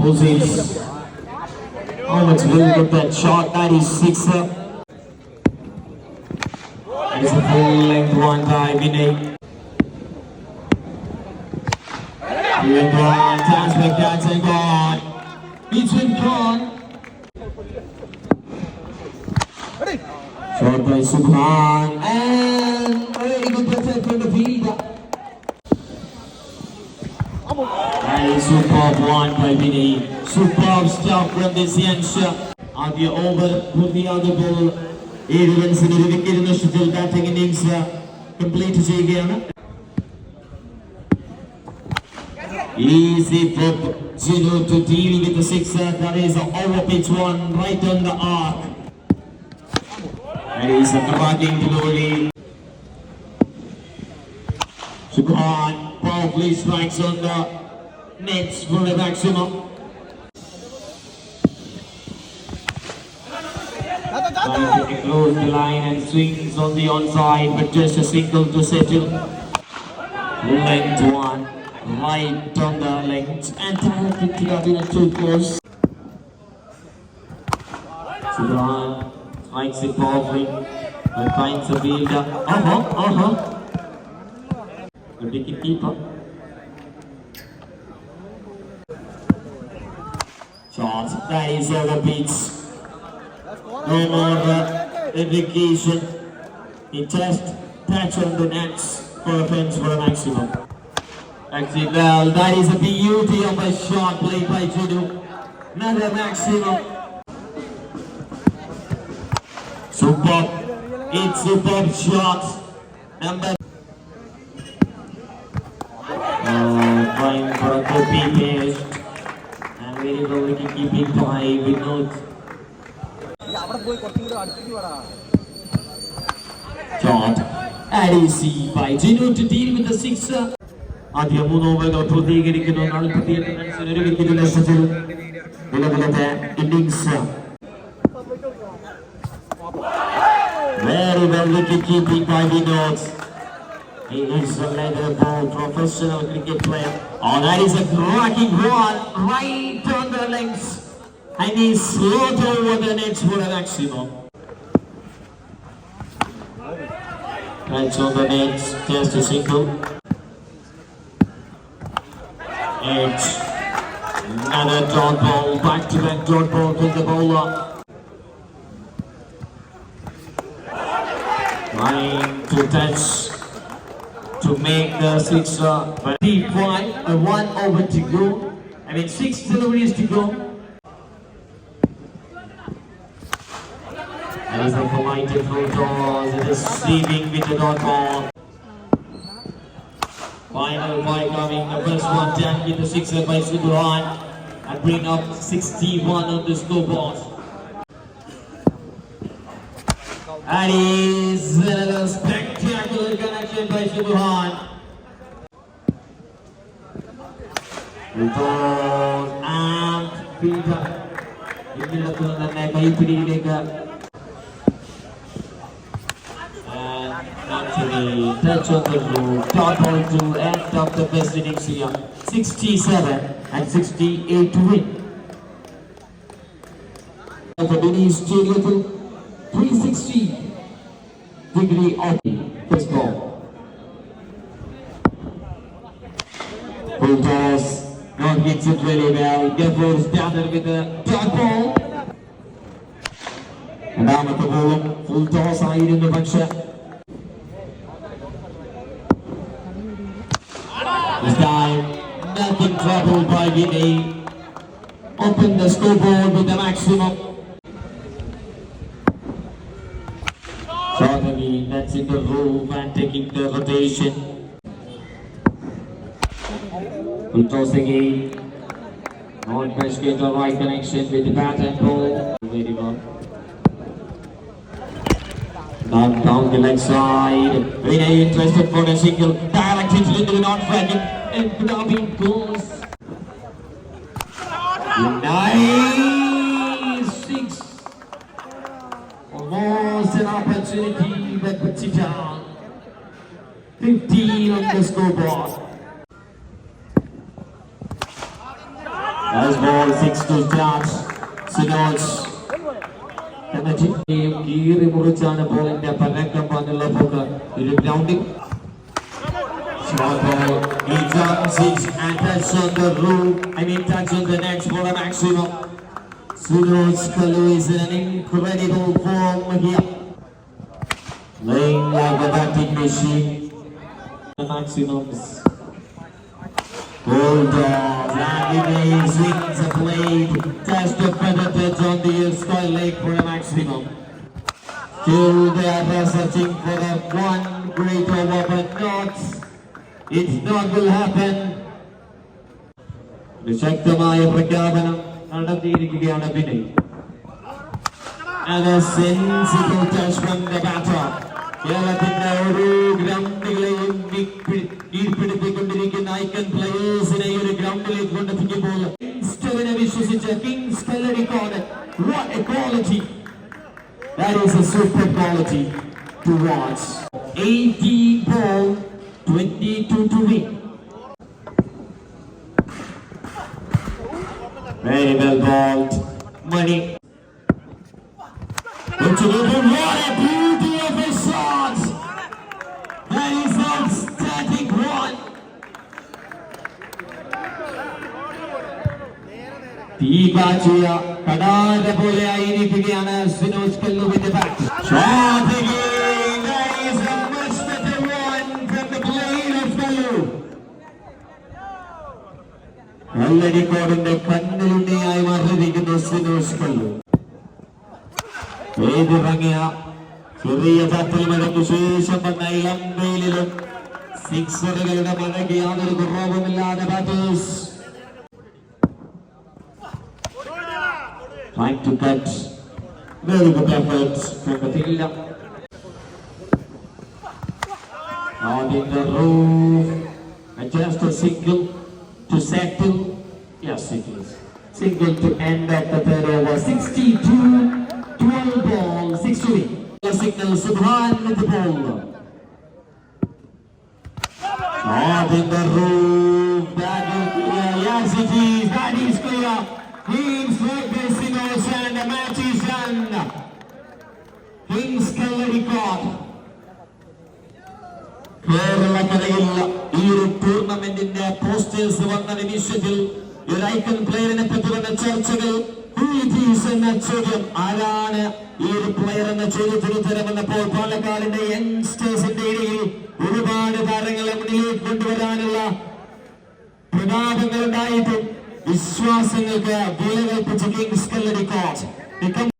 Proceeds. Oh, it's really good that shot. That is sixer. It's a full length one by Vinay. Length one, chance back, that's and gone. It's been gone. Shot by Subhan and very good effort from the field. That is superb one by Vinay. Superb stuff from this young shot. On the over, put the other ball. 7 റൺസിന് ഒരു wicket നഷ്ടത്തിൽ batting innings complete ചെയ്യുകയാണ്. Easy for Gino to deal with the sixer. That is an over-pitch one right on the arc. That is a cracking delivery. Subhan powerfully strikes on the nets for the maximum. Trying to close the line and swings on the onside, but just a single to settle. Length one, right on the length, and directly to the winner too close. Subhan strikes it powerfully, but finds a fielder. The wicket keeper. Shot, that is over beats. No more indication. He just touch on the nets for a fence for a maximum. Actually, well, that is a beauty of a shot played by Judu. Another maximum. Superb. It's superb shot. Number. Trying for a copy paste. And very well we can keep it by Vinod. Shot at easy by Gino to deal with the sixer. ആദ്യ 3 ഓവറുകൾ പൂർത്തീകരിക്കുന്നു. 48 റൺസിന് ഒരു wicket നഷ്ടത്തിൽ നിലവിലത്തെ innings. Very well wicket keeping by Vinod. He is a level professional cricket player. Oh, that is a cracking one right on the length. And he slowed over the nets for a maximum. Touch on the nets, just a single. Edge. Another dot ball, back-to-back dot ball to the bowler. Trying to touch to make the sixer. But deep wide, 1 over to go. 6 deliveries to go. That is a polite full toss. It is sleeping with the dot ball. Final ball coming. The first one done with the sixer by Subhan and bring up 61 on the scoreboard. That is another spectacular connection by Subhan. Full toss and Peter. ഇതിലൊക്കെ കൈപ്പിടിയിലേക്ക്. Touch on the roof, dot ball to end of the best innings here. 67 and 68 to win. The mini stadium 360-degree of first ball. Full toss, not hits it really well. Therefore, started with the dot ball. രണ്ടാമത്തെ ബോളും full toss ആയിരുന്നു പക്ഷേ this time, nothing troubled by Vinay. Open the scoreboard with the maximum. Suddenly, that's in the roof and taking the rotation. Full toss again. Non press get the right connection with the bat and ball. Very well. Down the leg side. Vinay interested for a single. Direct hit into the non-fragile. And Punjabi goes. Nice 6. Almost an opportunity, but puts it down. 15 on the scoreboard. Nice ball, 6 to start. Sinoj. Kiri Muruchana ball in the Panakam on the level. Grounding. Small ball. He jumps it and touches on the roof. Touch on the net for a maximum. Sinoj Kalu is in an incredible form here. Laying like a batting machine. The maximums. Hold on, Vladimir swings a blade, test the feather touch on the sky leg for a maximum. Still they are searching for a one great over, but it's not will happen. ശക്തമായ പ്രഖ്യാപനം നടത്തിയിരിക്കുകയാണ് Vinay. And a sensible touch from the batter. കേരളത്തിന്റെ ഒരു ഗ്രൗണ്ടുകളെയും കീഴ്പ്പെടുത്തിക്കൊണ്ടിരിക്കുന്ന icon പ്ലേയേഴ്സിനെ ഈ ഒരു ഗ്രൗണ്ടിലേക്ക് കൊണ്ടെത്തിക്കുമ്പോൾ കിങ്സ്റ്റണിനെ വിശ്വസിച്ച് Kings Kalladikode. What a quality! That is a super quality to watch. 18 ball, 22 to win. Very well bowled. Money. What a beauty of a shot! That is outstanding one. തീകാച്ചിയ കടാര പോലെ ആയിരിക്കുകയാണ് സിനോജ് കല്ലുവിന്റെ bat. Shot again. That is a much better one from the blade of Kallu. കല്ലടിക്കോടിന്റെ കണ്ണിലുണ്ണിയായി മാറിയിരിക്കുന്നു സിനോജ് കല്ലു. ഏതിറങ്ങിയ ചെറിയ ചാറ്റൽ മഴയ്ക്ക് ശേഷം വന്ന ഇളം വെയിലിലും സിക്സറുകളുടെ മഴയ്ക്ക് യാതൊരു കുറവുമില്ലാതെ batters trying to cut. Very good effort from Matilda. Out in the roof. And just a single to settle. Yes, it is. Single to end at the third over. 62. 12 ball, 6 to win. Signal Subhan with the ball. Out in the roof. That is clear. Yes, it is. That is clear. Kings like this in and the match is done. Kings Kallarikot. കേരളക്കരയിൽ ഈ ഒരു ടൂർണമെന്റിന്റെ posters വന്ന നിമിഷത്തിൽ ഒരു icon പ്ലെയറിനെ പറ്റി വന്ന ചർച്ചകൾ എന്ന ചോദ്യം, ആരാണ് ഈ ഒരു പ്ലെയർ എന്ന ചോദ്യത്തിന് ഉത്തരം വന്നപ്പോൾ പാലക്കാടിന്റെ യങ്സ്റ്റേഴ്സിന്റെ ഇടയിൽ ഒരുപാട് താരങ്ങളെ മുന്നിലേക്ക് കൊണ്ടുവരാനുള്ള പ്രതാപങ്ങൾ ഉണ്ടായിട്ടും വിശ്വാസങ്ങൾക്ക് വില കൽപ്പിച്ച കിങ്സ് കല്ലടിക്കോട്ട്.